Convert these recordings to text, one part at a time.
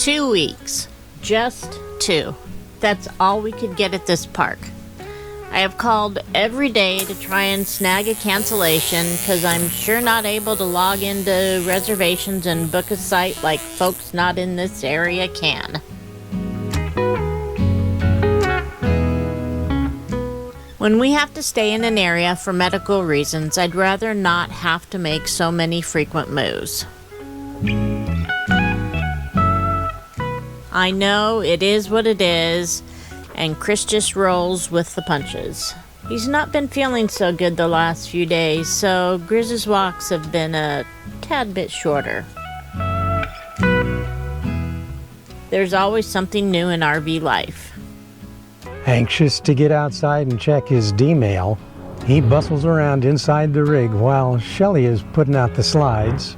2 weeks. Just 2. That's all we could get at this park. I have called every day to try and snag a cancellation because I'm sure not able to log into reservations and book a site like folks not in this area can. When we have to stay in an area for medical reasons, I'd rather not have to make so many frequent moves. I know it is what it is, and Chris just rolls with the punches. He's not been feeling so good the last few days, so Grizz's walks have been a tad bit shorter. There's always something new in RV life. Anxious to get outside and check his D-mail, he bustles around inside the rig while Shelley is putting out the slides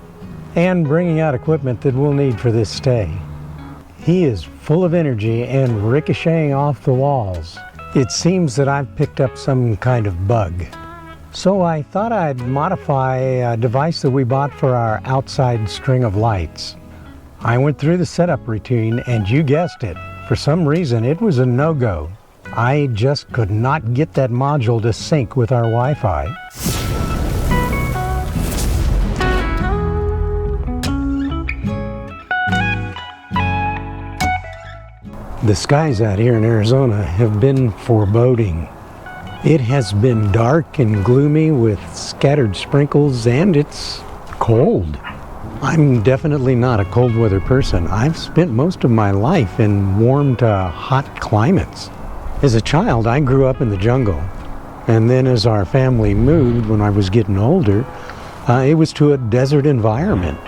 and bringing out equipment that we'll need for this stay. He is full of energy and ricocheting off the walls. It seems that I've picked up some kind of bug. So I thought I'd modify a device that we bought for our outside string of lights. I went through the setup routine and you guessed it, for some reason it was a no-go. I just could not get that module to sync with our Wi-Fi. The skies out here in Arizona have been foreboding. It has been dark and gloomy with scattered sprinkles, and it's cold. I'm definitely not a cold weather person. I've spent most of my life in warm to hot climates. As a child, I grew up in the jungle. And then as our family moved when I was getting older, it was to a desert environment.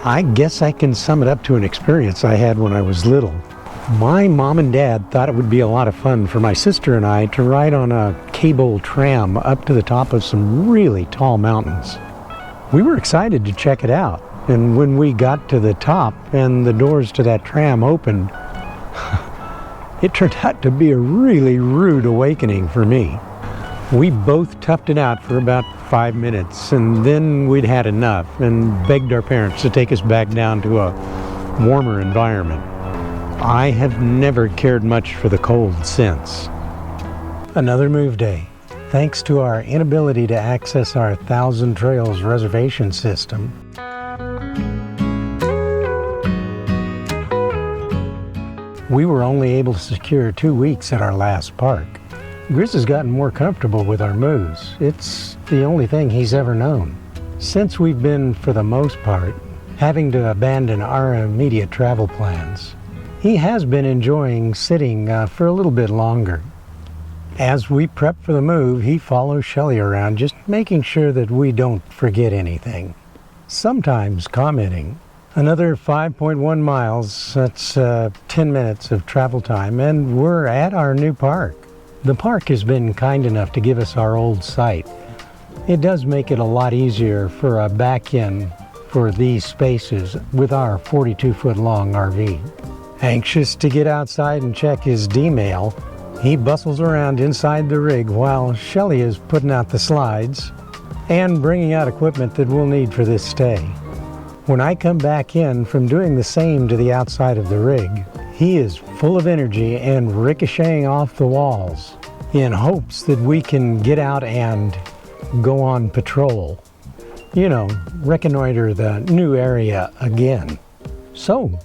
I guess I can sum it up to an experience I had when I was little. My mom and dad thought it would be a lot of fun for my sister and I to ride on a cable tram up to the top of some really tall mountains. We were excited to check it out, and when we got to the top and the doors to that tram opened, it turned out to be a really rude awakening for me. We both toughed it out for about 5 minutes, and then we'd had enough and begged our parents to take us back down to a warmer environment. I have never cared much for the cold since. Another move day. Thanks to our inability to access our Thousand Trails reservation system, we were only able to secure 2 weeks at our last park. Grizz has gotten more comfortable with our moves. It's the only thing he's ever known. Since we've been, for the most part, having to abandon our immediate travel plans, he has been enjoying sitting for a little bit longer. As we prep for the move, he follows Shelley around, just making sure that we don't forget anything. Sometimes commenting. Another 5.1 miles, that's 10 minutes of travel time, and we're at our new park. The park has been kind enough to give us our old site. It does make it a lot easier for a back-in for these spaces with our 42-foot long RV. Anxious to get outside and check his D-mail, he bustles around inside the rig while Shelley is putting out the slides and bringing out equipment that we'll need for this stay. When I come back in from doing the same to the outside of the rig, he is full of energy and ricocheting off the walls in hopes that we can get out and go on patrol. You know, reconnoiter the new area again. So,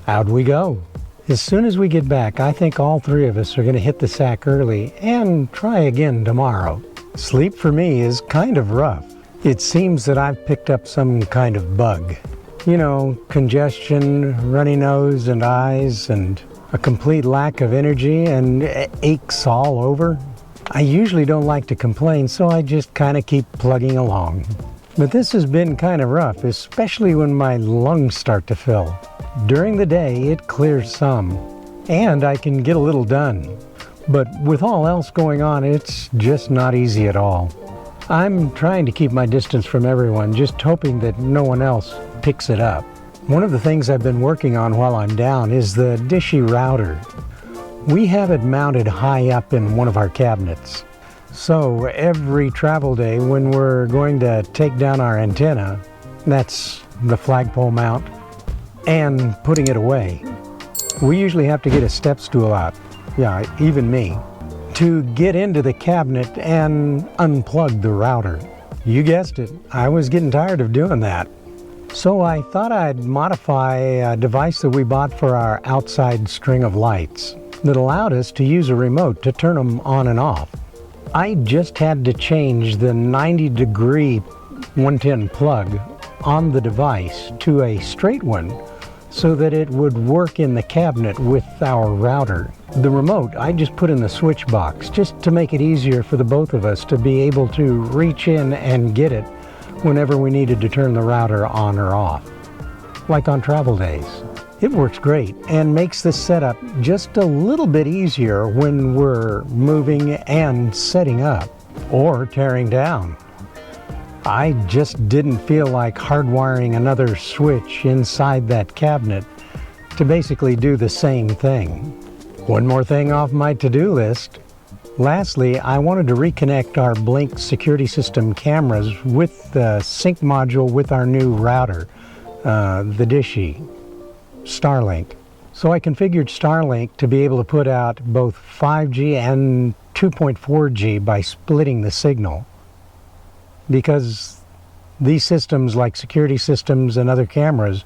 how'd we go? As soon as we get back, I think all three of us are going to hit the sack early and try again tomorrow. Sleep for me is kind of rough. It seems that I've picked up some kind of bug. You know, congestion, runny nose and eyes, and a complete lack of energy and aches all over. I usually don't like to complain, so I just kind of keep plugging along. But this has been kind of rough, especially when my lungs start to fill. During the day, it clears some, and I can get a little done. But with all else going on, it's just not easy at all. I'm trying to keep my distance from everyone, just hoping that no one else picks it up. One of the things I've been working on while I'm down is the Dishy router. We have it mounted high up in one of our cabinets. So every travel day when we're going to take down our antenna, that's the flagpole mount, and putting it away, We usually have to get a step stool out, yeah, even me, to get into the cabinet and unplug the router. You guessed it, I was getting tired of doing that. So I thought I'd modify a device that we bought for our outside string of lights that allowed us to use a remote to turn them on and off. I just had to change the 90-degree 110 plug on the device to a straight one so that it would work in the cabinet with our router. The remote I just put in the switch box just to make it easier for the both of us to be able to reach in and get it whenever we needed to turn the router on or off, like on travel days. It works great and makes the setup just a little bit easier when we're moving and setting up or tearing down. I just didn't feel like hardwiring another switch inside that cabinet to basically do the same thing. One more thing off my to-do list. Lastly, I wanted to reconnect our Blink security system cameras with the sync module with our new router, the Dishy Starlink. So I configured Starlink to be able to put out both 5G and 2.4G by splitting the signal. Because these systems, like security systems and other cameras,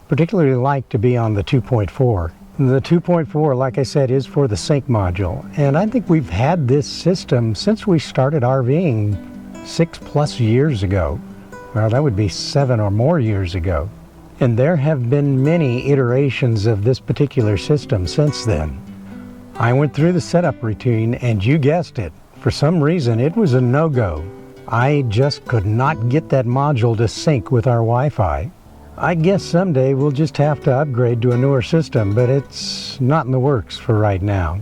particularly like to be on the 2.4. The 2.4, like I said, is for the sync module. And I think we've had this system since we started RVing 6+ years ago. Well, that would be 7 or more years ago. And there have been many iterations of this particular system since then. I went through the setup routine and you guessed it. For some reason, it was a no-go. I just could not get that module to sync with our Wi-Fi. I guess someday we'll just have to upgrade to a newer system, but it's not in the works for right now.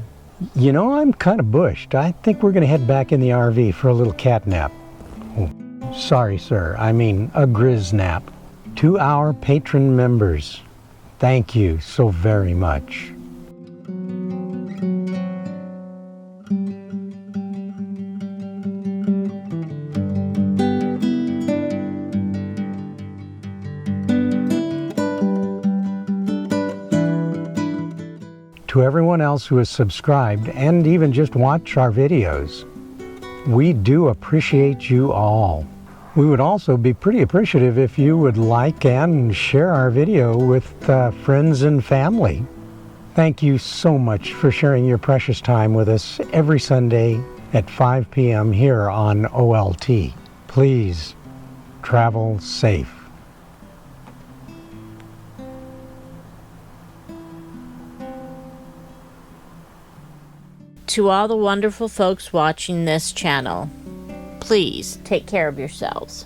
You know, I'm kind of bushed. I think we're going to head back in the RV for a little cat nap. Oh, sorry, sir. I mean a grizz nap. To our patron members, thank you so very much. To everyone else who has subscribed and even just watched our videos, we do appreciate you all. We would also be pretty appreciative if you would like and share our video with friends and family. Thank you so much for sharing your precious time with us every Sunday at 5 p.m. here on OLT. Please travel safe. To all the wonderful folks watching this channel, please take care of yourselves.